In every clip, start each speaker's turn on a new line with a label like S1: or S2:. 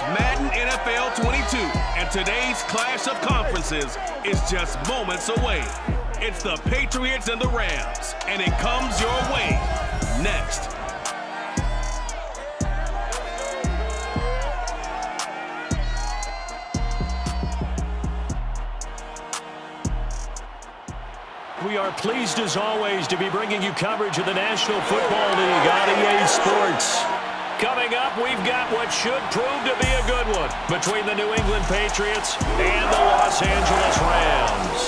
S1: It's Madden NFL 22, and today's clash of conferences is just moments away. It's the Patriots and the Rams, and it comes your way next.
S2: We are pleased as always to be bringing you coverage of the National Football League on EA Sports. Coming up, we've got what should prove to be a good one between the New England Patriots and the Los Angeles Rams.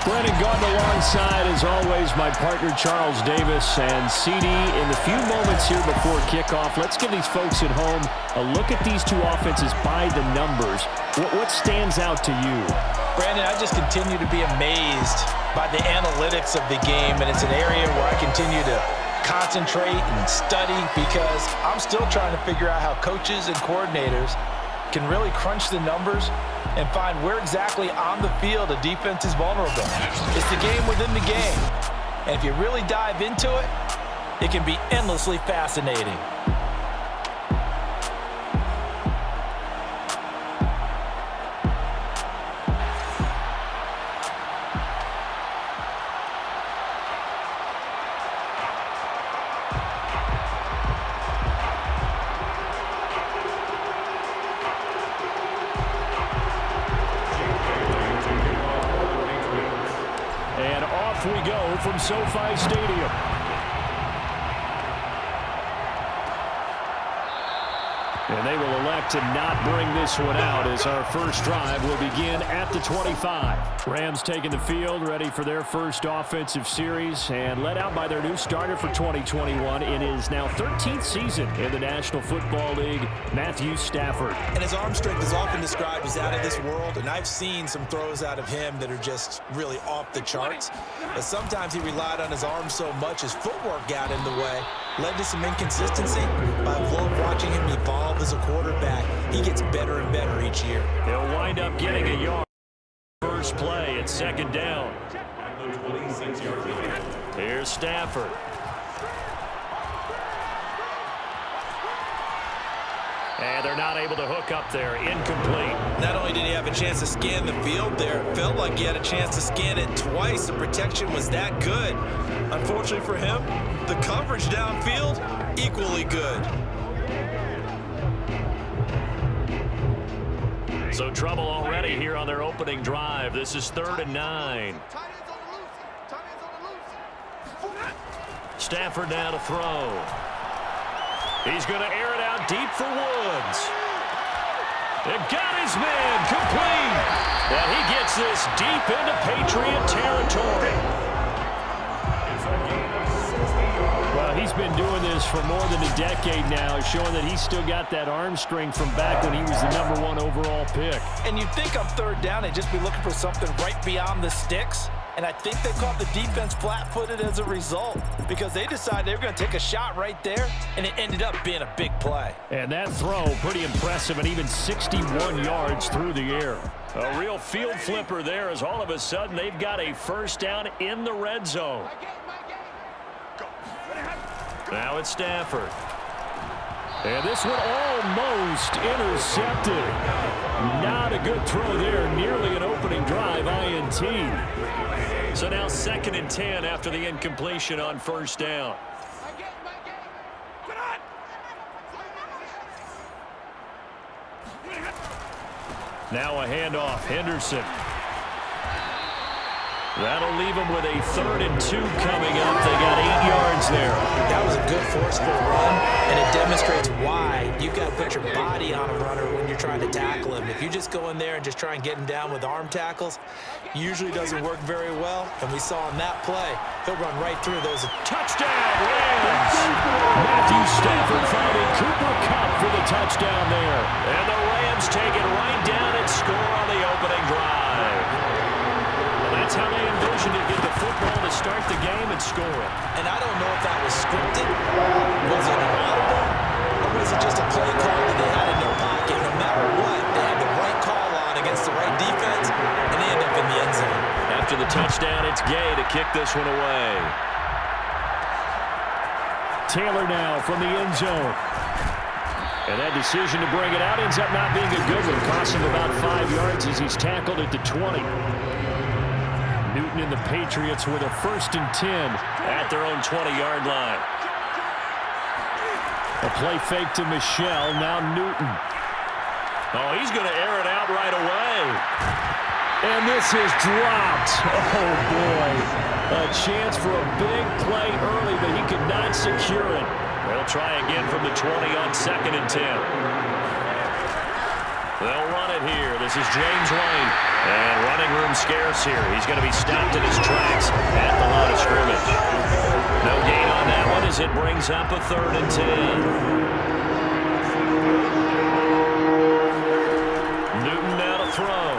S2: Brennan Gordon alongside, as always, my partner Charles Davis and CD. In the few moments here before kickoff, let's give these folks at home a look at these two offenses by the numbers. What stands out to you?
S3: Brandon, I just continue to be amazed by the analytics of the game, and it's an area where I continue to concentrate and study because I'm still trying to figure out how coaches and coordinators can really crunch the numbers and find where exactly on the field a defense is vulnerable. It's the game within the game. And if you really dive into it, it can be endlessly fascinating.
S2: We go from SoFi Stadium. And they will elect to not bring this one out as our first drive will begin at the 25. Rams taking the field, ready for their first offensive series, and led out by their new starter for 2021 in his now 13th season in the National Football League, Matthew Stafford.
S3: And his arm strength is often described as out of this world, and I've seen some throws out of him that are just really off the charts. But sometimes he relied on his arm so much his footwork got in the way, led to some inconsistency. But I've loved watching him evolve as a quarterback. He gets better and better each year.
S2: He'll wind up getting a yard. First play at second down. Here's Stafford. And they're not able to hook up there. Incomplete.
S3: Not only did he have a chance to scan the field there, it felt like he had a chance to scan it twice. The protection was that good. Unfortunately for him, the coverage downfield, equally good.
S2: So trouble already here on their opening drive. This is 3rd and 9. Stafford now to throw. He's going to air it out deep for Woods. It got his man complete. And he gets this deep into Patriot territory. Well, he's been doing this for more than a decade now, showing that he's still got that arm strength from back when he was the #1 overall pick.
S3: And you'd think on 3rd down, they'd just be looking for something right beyond the sticks. And I think they caught the defense flat-footed as a result because they decided they were going to take a shot right there, and it ended up being a big play.
S2: And that throw, pretty impressive, and even 61 yards through the air. A real field flipper there as all of a sudden they've got a first down in the red zone. Now it's Stafford. And this one almost intercepted. Not a good throw there. Nearly an opening drive INT. So now 2nd and 10 after the incompletion on first down. Now a handoff. Henderson. That'll leave them with a 3rd and 2 coming up. They got 8 yards there.
S3: That was a good forceful run, and it demonstrates why you've got to put your body on a runner when you're trying to tackle him. If you just go in there and just try and get him down with arm tackles, usually doesn't work very well. And we saw on that play, he'll run right through those.
S2: Touchdown, Rams! Matthew Stafford finding Cooper Kupp for the touchdown there. And the Rams take it right down and score on the opening drive. That's how they envisioned it, get the football to start the game and score it.
S3: And I don't know if that was scripted, was it an audible, or was it just a play call that they had in their pocket? No matter what, they had the right call on against the right defense, and they end up in the end zone.
S2: After the touchdown, it's Gay to kick this one away. Taylor now from the end zone. And that decision to bring it out ends up not being a good one. Costs him about 5 yards as he's tackled at the 20. Newton and the Patriots with a 1st and 10 at their own 20-yard line. A play fake to Michelle. Now Newton. Oh, he's going to air it out right away. And this is dropped. Oh, boy. A chance for a big play early, but he could not secure it. They'll try again from the 20 on 2nd and 10. They'll run it here. This is James White. And running room scarce here. He's going to be stopped in his tracks at the line of scrimmage. No gain on that one as it brings up a 3rd and 10. Newton now to throw.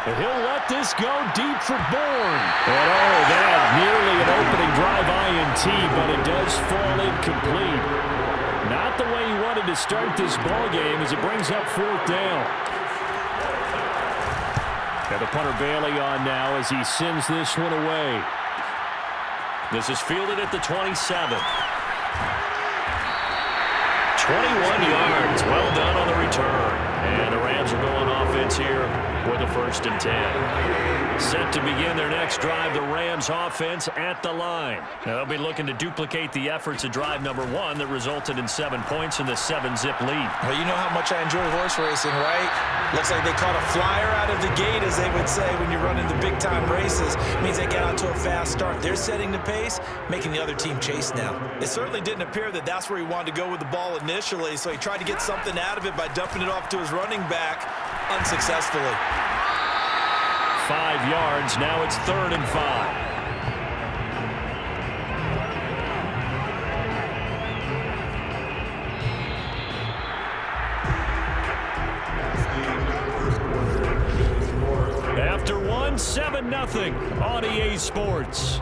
S2: And he'll let this go deep for Bourne. And oh, that nearly an opening drive INT, but it does fall incomplete. Not the way he wanted to start this ball game as it brings up 4th down. And the punter Bailey on now as he sends this one away. This is fielded at the 27. 21 yards. Well done on the return. And the Rams are going offense here with a 1st and 10. Set to begin their next drive, the Rams offense at the line. Now they'll be looking to duplicate the efforts of drive number 1 that resulted in 7 points in the 7-zip lead.
S3: Well, you know how much I enjoy horse racing, right? Looks like they caught a flyer out of the gate, as they would say when you're running the big-time races. It means they get out to a fast start. They're setting the pace, making the other team chase now. It certainly didn't appear that that's where he wanted to go with the ball initially, so he tried to get something out of it by dumping it off to his running back unsuccessfully.
S2: 5 yards. Now it's 3rd and 5. After 1, 7-0 on EA Sports.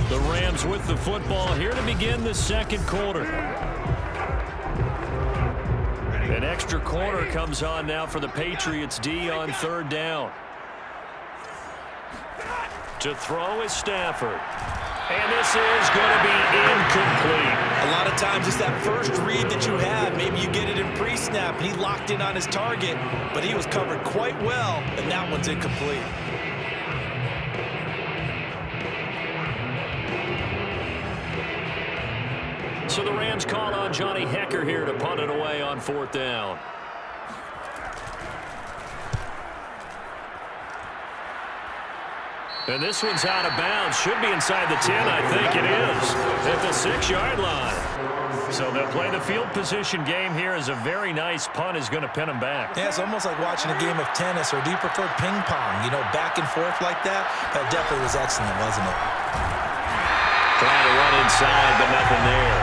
S2: The Rams with the football here to begin the 2nd quarter. An extra corner comes on now for the Patriots D on 3rd down. To throw is Stafford. And this is going to be incomplete.
S3: A lot of times it's that first read that you have. Maybe you get it in pre-snap, and he locked in on his target, but he was covered quite well, and that one's incomplete.
S2: So the Rams call on Johnny Hecker here to punt it away on 4th down. And this one's out of bounds. Should be inside the 10, I think it is. At the 6-yard line. So they'll play the field position game here as a very nice punt is going to pin them back.
S3: Yeah, it's almost like watching a game of tennis, or do you prefer ping pong? You know, back and forth like that? That definitely was excellent, wasn't it?
S2: Trying to run inside, but nothing there.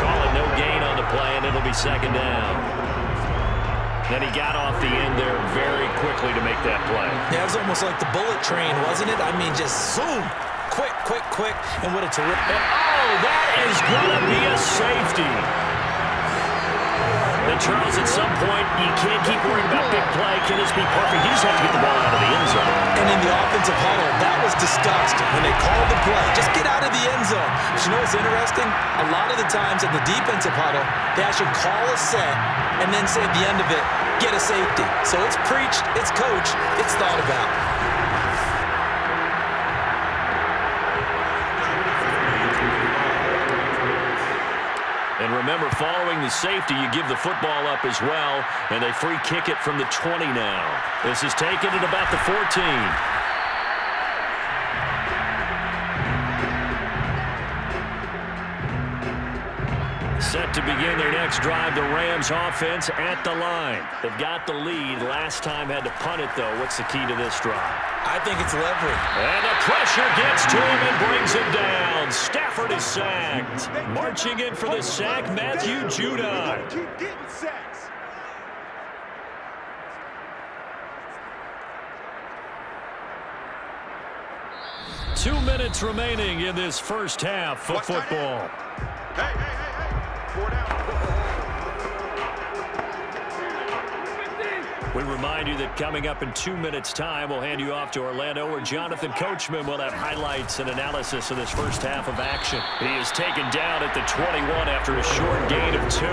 S2: Call it no gain on the play, and it'll be 2nd down. Then he got off the end there very quickly to make that play.
S3: Yeah, it was almost like the bullet train, wasn't it? I mean, just zoom. Quick, quick, quick. And what a terrific.
S2: And oh, that is going to be a safety. And Charles, at some point, you can't keep worrying about big play. Can this be perfect? You just have to get the ball out of the end zone.
S3: And in the offensive huddle, that was discussed when they called the play. Just get out of the end zone. But you know what's interesting? A lot of the times in the defensive huddle, they actually call a set and then say at the end of it, get a safety. So it's preached, it's coached, it's thought about.
S2: And remember, following the safety, you give the football up as well, and they free kick it from the 20 now. This is taken at about the 14. Set to begin their next drive, the Rams offense at the line. They've got the lead. Last time had to punt it, though. What's the key to this drive?
S3: I think it's leverage.
S2: And the pressure gets to him and brings him down. Stafford is sacked. Marching in for the sack, Matthew Judon.
S4: Keep getting sacks.
S2: Two minutes remaining in this first half of football.
S4: Hey. 4 down.
S2: We remind you that coming up in 2 minutes' time, we'll hand you off to Orlando, where Jonathan Coachman will have highlights and analysis of this first half of action. He is taken down at the 21 after a short gain of 2.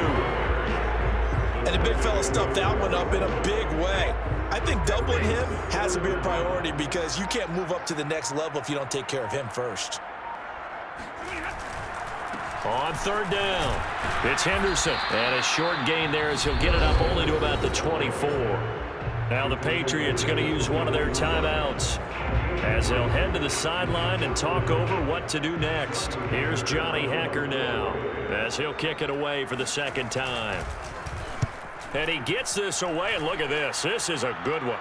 S3: And the big fella stuffed that one up in a big way. I think doubling him has to be a priority because you can't move up to the next level if you don't take care of him first.
S2: On third down, it's Henderson. And a short gain there as he'll get it up only to about the 24. Now the Patriots going to use one of their timeouts as they'll head to the sideline and talk over what to do next. Here's Johnny Hacker now as he'll kick it away for the second time. And he gets this away, and look at this. This is a good one.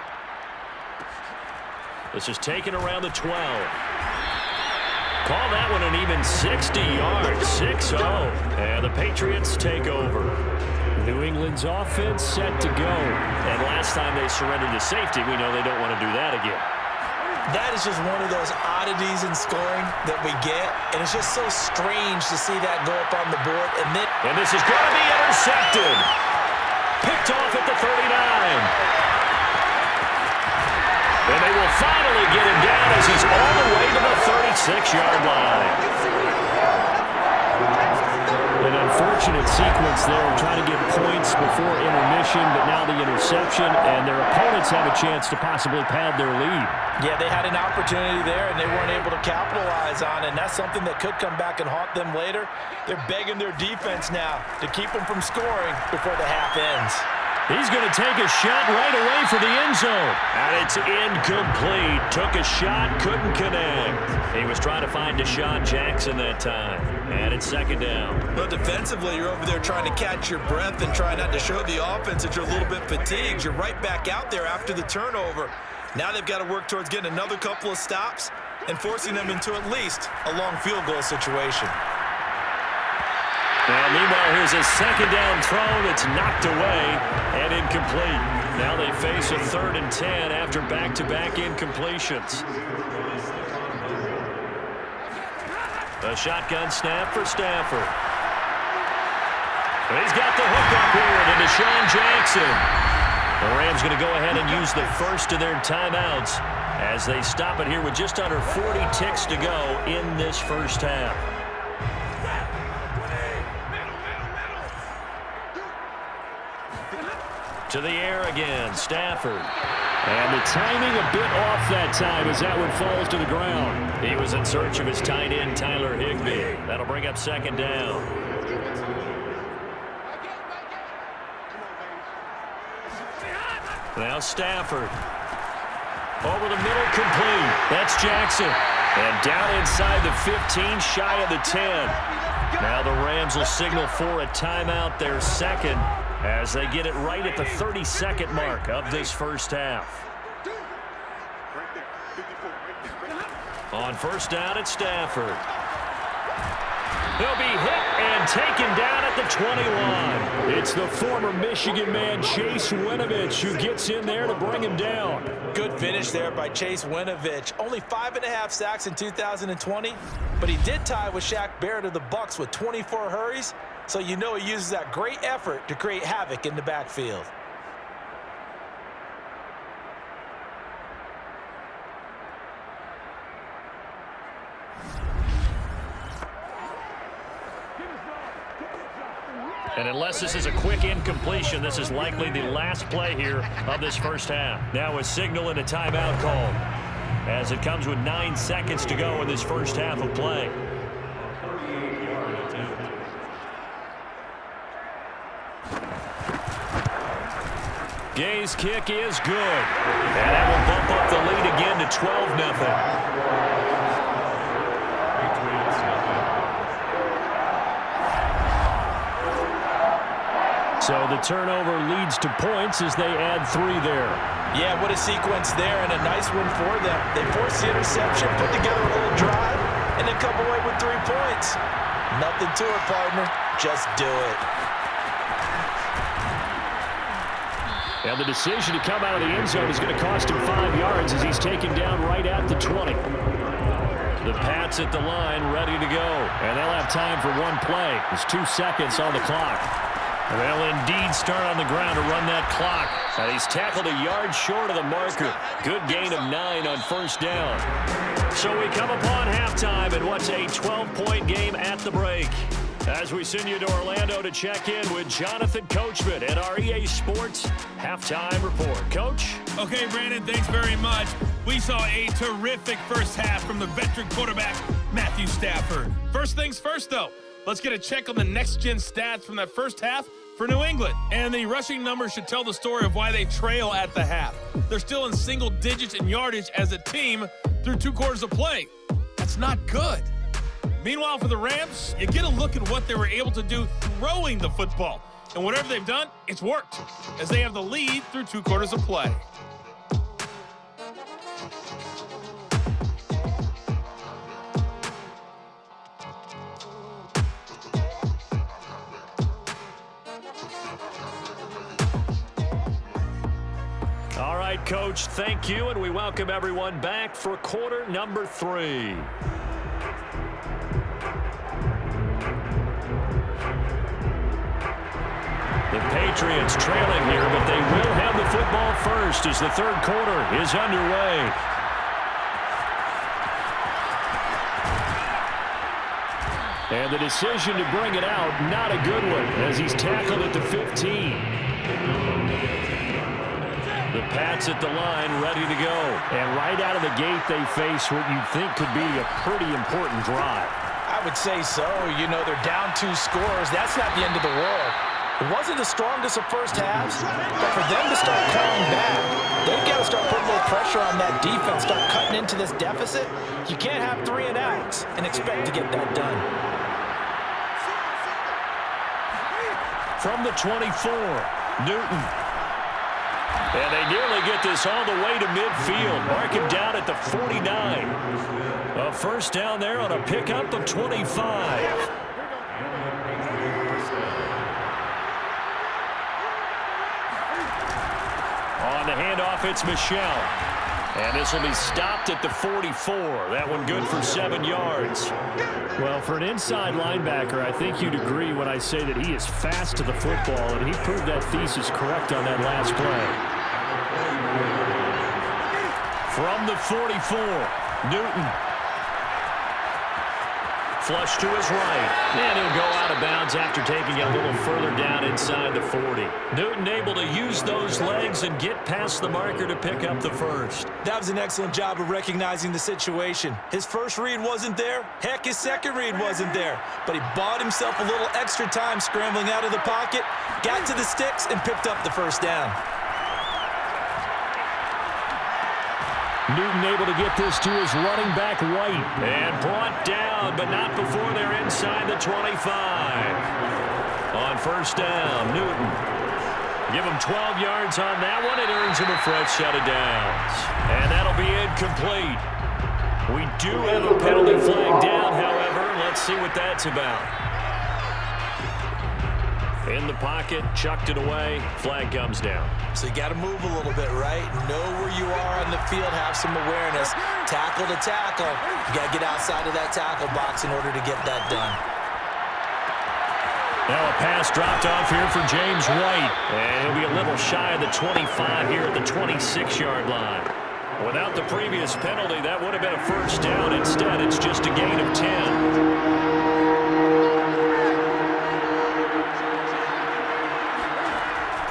S2: This is taken around the 12. Call that one an even 60 yards, 6-0. And the Patriots take over. New England's offense set to go. And last time they surrendered to safety, we know they don't want to do that again.
S3: That is just one of those oddities in scoring that we get. And it's just so strange to see that go up on the board.
S2: And this is going to be intercepted. Picked off at the 39. And they will finally get him down as he's all the way to the 36-yard line. An unfortunate sequence there, trying to get points before intermission, but now the interception, and their opponents have a chance to possibly pad their lead.
S3: Yeah, they had an opportunity there, and they weren't able to capitalize on it, and that's something that could come back and haunt them later. They're begging their defense now to keep them from scoring before the half ends.
S2: He's going to take a shot right away for the end zone. And it's incomplete. Took a shot, couldn't connect. He was trying to find Deshaun Jackson that time. And it's second down.
S3: Well, defensively, you're over there trying to catch your breath and try not to show the offense that you're a little bit fatigued. You're right back out there after the turnover. Now they've got to work towards getting another couple of stops and forcing them into at least a long field goal situation.
S2: And meanwhile, here's a second down throw that's knocked away and incomplete. Now they face a 3rd and 10 after back-to-back incompletions. A shotgun snap for Stafford. And he's got the hook up here to Deshaun Jackson. The Rams going to go ahead and use the first of their timeouts as they stop it here with just under 40 ticks to go in this first half. To the air again, Stafford. And the timing a bit off that time as that one falls to the ground. He was in search of his tight end, Tyler Higbee. That'll bring up second down. Now Stafford. Over the middle, complete. That's Jackson. And down inside the 15, shy of the 10. Now the Rams will signal for a timeout, their second, as they get it right at the 32nd mark of this first half. On first down, it's Stafford. He'll be hit and taken down at the 21. It's the former Michigan man, Chase Winovich, who gets in there to bring him down.
S3: Good finish there by Chase Winovich. Only 5.5 sacks in 2020, but he did tie with Shaq Barrett of the Bucs with 24 hurries. So you know he uses that great effort to create havoc in the backfield.
S2: And unless this is a quick incompletion, this is likely the last play here of this first half. Now a signal and a timeout call as it comes with 9 seconds to go in this first half of play. Gay's kick is good. And that will bump up the lead again to 12-0. So the turnover leads to points as they add 3 there.
S3: Yeah, what a sequence there, and a nice one for them. They forced the interception, put together a little drive, and then come away with 3 points. Nothing to it, partner. Just do it.
S2: And the decision to come out of the end zone is going to cost him 5 yards as he's taken down right at the 20. The Pats at the line, ready to go. And they'll have time for one play. There's 2 seconds on the clock. They'll indeed start on the ground to run that clock. And he's tackled a yard short of the marker. Good gain of 9 on first down. So we come upon halftime in what's a 12-point game at the break. As we send you to Orlando to check in with Jonathan Coachman at our EA Sports Halftime Report. Coach?
S1: Okay, Brandon, thanks very much. We saw a terrific first half from the veteran quarterback, Matthew Stafford. First things first, though. Let's get a check on the next-gen stats from that first half for New England. And the rushing numbers should tell the story of why they trail at the half. They're still in single digits in yardage as a team through 2 quarters of play. That's not good. Meanwhile, for the Rams, you get a look at what they were able to do throwing the football. And whatever they've done, it's worked, as they have the lead through 2 quarters of play.
S2: All right, Coach, thank you, and we welcome everyone back for quarter number 3. The Patriots trailing here, but they will have the football first as the third quarter is underway. And the decision to bring it out, not a good one, as he's tackled at the 15. The Pats at the line, ready to go. And right out of the gate, they face what you'd think could be a pretty important drive.
S3: I would say so. You know, they're down 2 scores. That's not the end of the world. It wasn't the strongest of first halves, but for them to start coming back, they've got to start putting a little pressure on that defense, start cutting into this deficit. You can't have 3 and outs and expect to get that done.
S2: From the 24, Newton. And they nearly get this all the way to midfield. Mark him down at the 49. A first down there on a pickup of 25. On the handoff, it's Michelle. And this will be stopped at the 44. That one good for 7 yards. Well, for an inside linebacker, I think you'd agree when I say that he is fast to the football, and he proved that thesis correct on that last play. From the 44, Newton. Flush to his right. And he'll go out of bounds after taking a little further down inside the 40. Newton able to use those legs and get past the marker to pick up the first.
S3: That was an excellent job of recognizing the situation. His first read wasn't there. Heck, his second read wasn't there. But he bought himself a little extra time scrambling out of the pocket, got to the sticks, and picked up the first down.
S2: Newton able to get this to his running back White. And brought down, but not before they're inside the 25. On first down, Newton. Give him 12 yards on that one. It earns him a fresh set of downs. And that'll be incomplete. We do have a penalty flag down, however. Let's see what that's about. In the pocket, chucked it away. Flag comes down.
S3: So you got to move a little bit, right? Know where you are on the field, have some awareness. Tackle to tackle. You got to get outside of that tackle box in order to get that done.
S2: Now a pass dropped off here for James White. And he'll be a little shy of the 25 here at the 26-yard line. Without the previous penalty, that would have been a first down. Instead, it's just a gain of 10.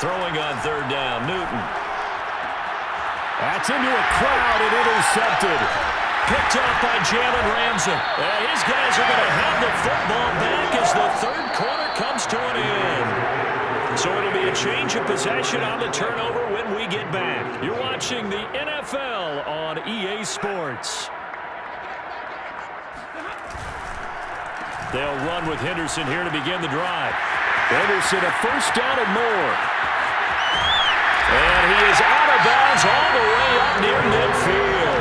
S2: Throwing on third down, Newton. That's into a crowd and intercepted. Picked up by Jalen Ramsey. And his guys are going to have the football back as the third quarter comes to an end. So it'll be a change of possession on the turnover when we get back. You're watching the NFL on EA Sports. They'll run with Henderson here to begin the drive. Henderson a first down and more. And he is out of bounds all the way up near midfield.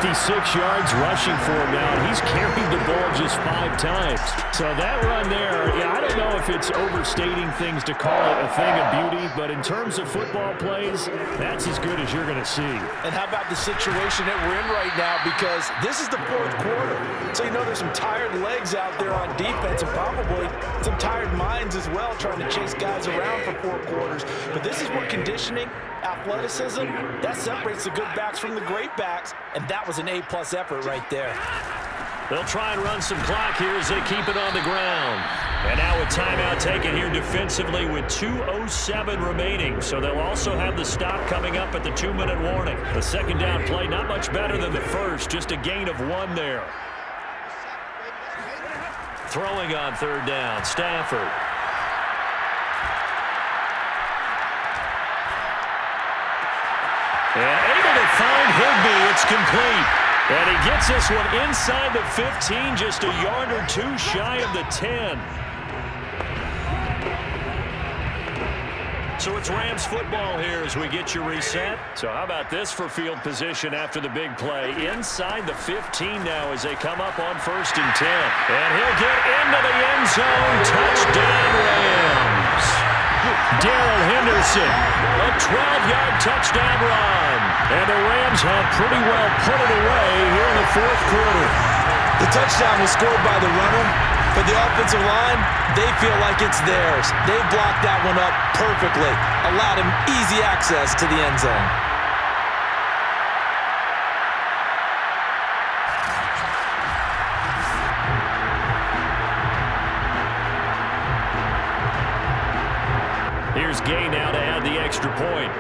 S2: 56 yards rushing for him now. He's carried the ball just 5 times. So that run there, I don't know if it's overstating things to call it a thing of beauty, but in terms of football plays, that's as good as you're going to see.
S3: And how about the situation that we're in right now? Because this is the fourth quarter. So you know there's some tired legs out there on defense and probably some tired minds lines as well, trying to chase guys around for 4 quarters. But this is where conditioning, athleticism, that separates the good backs from the great backs, and that was an A-plus effort right there.
S2: They'll try and run some clock here as they keep it on the ground. And now a timeout taken here defensively with 2:07 remaining. So they'll also have the stop coming up at the 2-minute warning. The second down play not much better than the first, just a gain of 1 there. Throwing on 3rd down, Stafford. And able to find Higbee. It's complete. And he gets this one inside the 15, just a yard or 2 shy of the 10. So it's Rams football here as we get you reset. So how about this for field position after the big play? Inside the 15 now as they come up on 1st and 10. And he'll get into the end zone. Touchdown Rams. Darrell Henderson, a 12-yard touchdown run. And the Rams have pretty well put it away here in the 4th quarter.
S3: The touchdown was scored by the runner, but the offensive line, they feel like it's theirs. They blocked that one up perfectly, allowed him easy access to the end zone.
S2: Here's Gay now to add the extra point.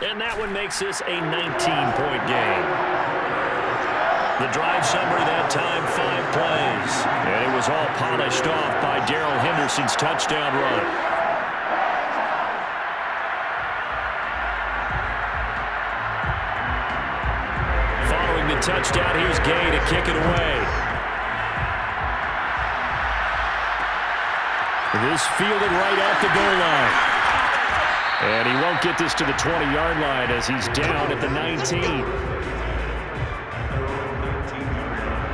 S2: And that one makes this a 19-point game. The drive summary that time, 5 plays. And it was all polished off by Darrell Henderson's touchdown run. Following the touchdown, here's Gay to kick it away. This fielded right at the goal line. And he won't get this to the 20-yard line as he's down at the 19.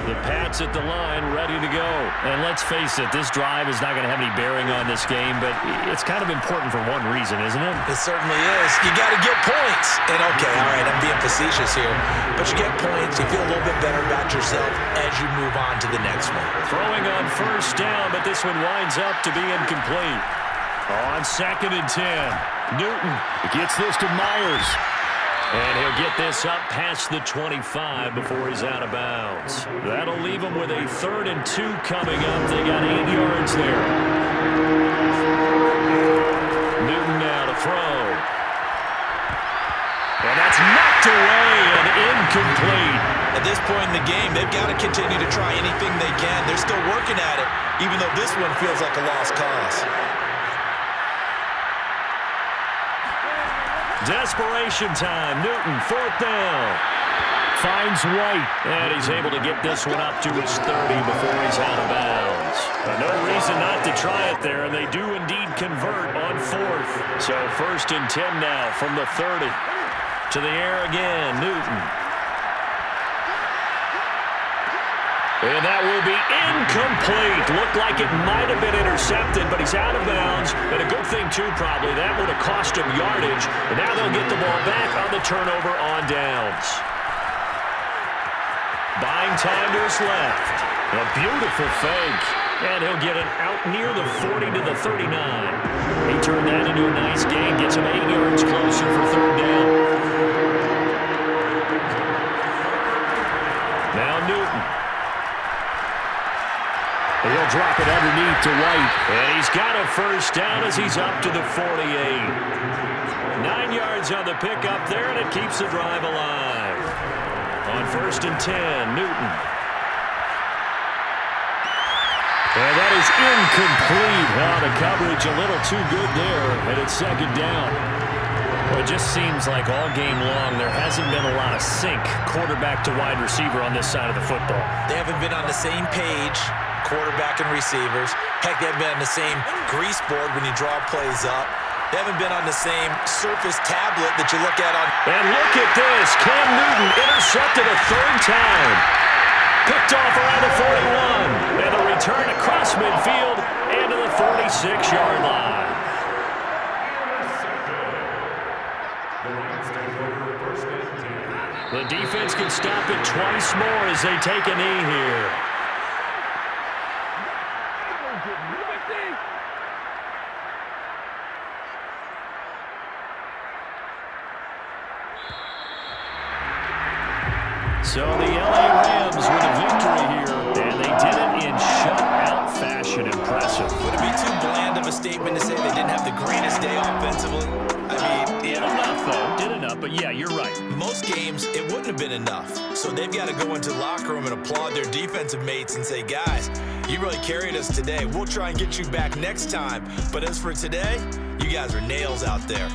S2: The Pats at the line, ready to go. And let's face it, this drive is not going to have any bearing on this game, but it's kind of important for one reason, isn't it?
S3: It certainly is. You got to get points. And okay, all right, I'm being facetious here, but you get points, you feel a little bit better about yourself as you move on to the next one.
S2: Throwing on 1st down, but this one winds up to be incomplete. On 2nd and 10, Newton gets this to Myers. And he'll get this up past the 25 before he's out of bounds. That'll leave him with a 3rd and 2 coming up. They got 8 yards there. Newton now to throw. And that's knocked away and incomplete.
S3: At this point in the game, they've got to continue to try anything they can. They're still working at it, even though this one feels like a lost cause.
S2: Desperation time. Newton, 4th down. Finds White. And he's able to get this one up to his 30 before he's out of bounds. No reason not to try it there, and they do indeed convert on 4th. So 1st and 10 now from the 30. To the air again, Newton. And that will be incomplete. Looked like it might have been intercepted, but he's out of bounds. And a good thing, too, probably. That would have cost him yardage. And now they'll get the ball back on the turnover on downs. Buying time to his left. A beautiful fake. And he'll get it out near the 40 to the 39. He turned that into a nice gain. Gets him 8 yards closer for 3rd down. Now Newton. He'll drop it underneath to White. And he's got a 1st down as he's up to the 48. 9 yards on the pickup there, and it keeps the drive alive. On 1st and 10, Newton. And that is incomplete. The coverage a little too good there, and it's 2nd down. Well, it just seems like all game long there hasn't been a lot of sync quarterback to wide receiver on this side of the football.
S3: They haven't been on the same page, quarterback and receivers. Heck, they haven't been on the same grease board when you draw plays up. They haven't been on the same surface tablet that you look at on.
S2: And look at this. Cam Newton intercepted a 3rd time. Picked off around the 41. And a return across midfield and to the 46-yard line. The defense can stop it twice more as they take a knee here. So the LA Rams with a victory here, and they did it in shutout fashion. Impressive.
S3: Would it be too bland of a statement to say they didn't have the greatest day offensively? I mean,
S2: did enough, though. Did enough, but yeah, you're right.
S3: Most games, it wouldn't have been enough. So they've got to go into the locker room and applaud their defensive mates and say, guys, you really carried us today. We'll try and get you back next time. But as for today, you guys are nails out there.